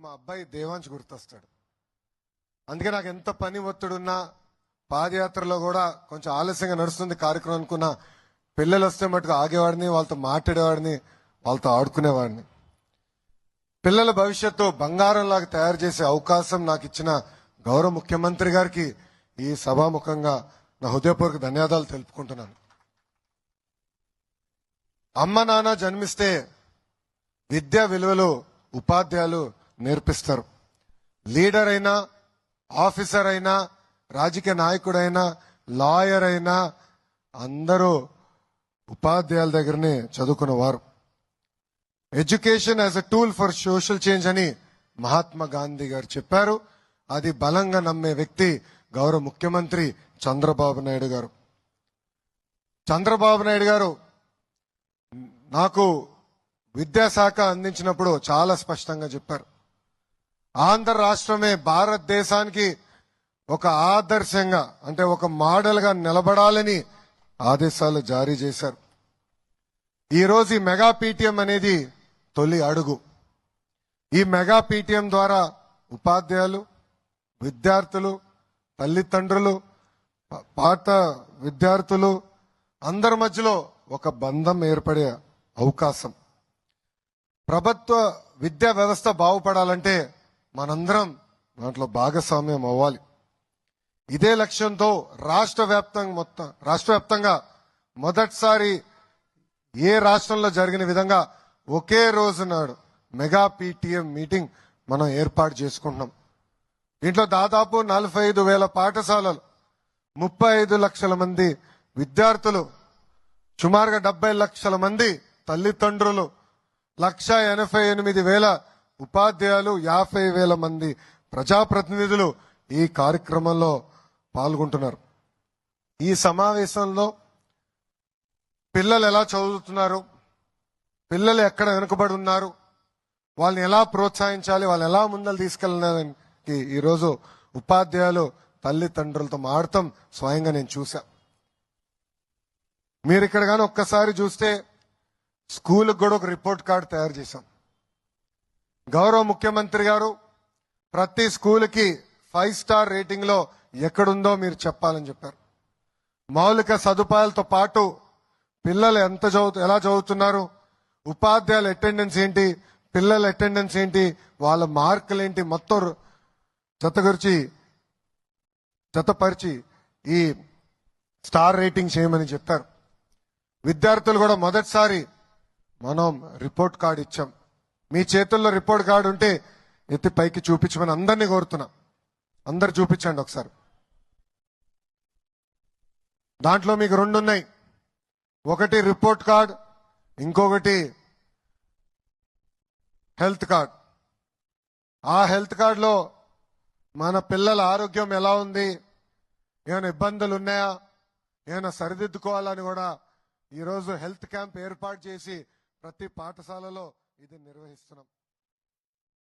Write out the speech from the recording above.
మా అబ్బాయి దేవాంశ్ గుర్తొస్తాడు. అందుకే నాకు ఎంత పని ఒత్తిడున్నా పాదయాత్రలో కూడా కొంచెం ఆలస్యంగా నడుస్తుంది కార్యక్రమం అనుకున్నా పిల్లలు వస్తే మటుకు ఆగేవాడిని, వాళ్ళతో మాట్లాడేవాడిని, వాళ్ళతో ఆడుకునేవాడిని. పిల్లల భవిష్యత్తు బంగారంలాగా తయారు చేసే అవకాశం నాకు ఇచ్చిన గౌరవ ముఖ్యమంత్రి గారికి ఈ సభాముఖంగా నా హృదయపూర్వక ధన్యవాదాలు తెలుపుకుంటున్నాను. అమ్మ నాన్న జన్మిస్తే విద్యా విలువలు ఉపాధ్యాయులు నేర్పిస్తారు. లీడర్ అయినా, ఆఫీసర్ అయినా, రాజకీయ నాయకుడైనా, లాయర్ అయినా అందరూ ఉపాధ్యాయుల దగ్గరనే చదువుకున్నవారు. Education as a tool for social change అని మహాత్మా గాంధీ గారు చెప్పారు. అది బలంగా నమ్మే వ్యక్తి గౌరవ ముఖ్యమంత్రి చంద్రబాబు నాయుడు గారు. చంద్రబాబు నాయుడు గారు నాకు విద్యాశాఖ అందించినప్పుడు చాలా స్పష్టంగా చెప్పారు. ఆంధ్ర రాష్ట్రమే భారతదేశానికి ఒక ఆదర్శంగా, అంటే ఒక మోడల్ గా నిలబడాలని ఆదేశాలు జారీ చేశారు. ఈరోజు ఈ మెగా పీటీఎం అనేది తొలి అడుగు. ఈ మెగా పీటీఎం ద్వారా ఉపాధ్యాయులు, విద్యార్థులు, తల్లిదండ్రులు, పాత విద్యార్థులు అందరి మధ్యలో ఒక బంధం ఏర్పడే అవకాశం. ప్రభుత్వ విద్యా వ్యవస్థ బాగుపడాలంటే మనందరం దాంట్లో భాగస్వామ్యం అవ్వాలి. ఇదే లక్ష్యంతో రాష్ట్ర వ్యాప్తంగా మొదటిసారి ఏ రాష్ట్రంలో జరిగిన విధంగా ఒకే రోజు నాడు మెగా పీటీఎం మీటింగ్ మనం ఏర్పాటు చేసుకుంటున్నాం. దీంట్లో దాదాపు 45,000 పాఠశాలలు, 35 లక్షల మంది విద్యార్థులు, సుమారుగా 70 లక్షల మంది తల్లిదండ్రులు, 1,88,000 ఉపాధ్యాయులు, 50,000 మంది ప్రజాప్రతినిధులు ఈ కార్యక్రమంలో పాల్గొంటున్నారు. ఈ సమావేశంలో పిల్లలు ఎలా చదువుతున్నారు, పిల్లలు ఎక్కడ వెనుకబడి ఉన్నారు, వాళ్ళని ఎలా ప్రోత్సహించాలి, వాళ్ళని ఎలా ముందలు తీసుకెళ్ళడానికి ఈరోజు ఉపాధ్యాయులు తల్లిదండ్రులతో మాడతాం స్వయంగా నేను చూసా. మీరు ఇక్కడ కానీ ఒక్కసారి చూస్తే స్కూల్కి కూడా ఒక రిపోర్ట్ కార్డు తయారు చేశాం. గౌరవ ముఖ్యమంత్రి గారు ప్రతి స్కూల్కి 5 స్టార్ రేటింగ్ లో ఎక్కడుందో మీరు చెప్పాలని చెప్పారు. మౌలిక సదుపాయాలతో పాటు పిల్లలు ఎలా చదువుతున్నారు, ఉపాధ్యాయుల అటెండెన్స్ ఏంటి, పిల్లల అటెండెన్స్ ఏంటి, వాళ్ళ మార్కులు ఏంటి, మొత్తం జతపరిచి ఈ స్టార్ రేటింగ్ చేయమని చెప్పారు. విద్యార్థులు కూడా మొదటిసారి మనం రిపోర్ట్ కార్డు ఇచ్చాం. మీ చేతుల్లో రిపోర్ట్ కార్డు ఉంటే ఎత్తి పైకి చూపించమని అందరినీ కోరుతున్నా. అందరు చూపించండి ఒకసారి. దాంట్లో మీకు 2 ఉన్నాయి. ఒకటి రిపోర్ట్ కార్డ్, ఇంకొకటి హెల్త్ కార్డ్. ఆ హెల్త్ కార్డులో మన పిల్లల ఆరోగ్యం ఎలా ఉంది, ఏమైనా ఇబ్బందులు ఉన్నాయా, ఏమైనా సరిదిద్దుకోవాలని కూడా ఈరోజు హెల్త్ క్యాంప్ ఏర్పాటు చేసి ప్రతి పాఠశాలలో ఇది నిర్వహిస్తున్నాం.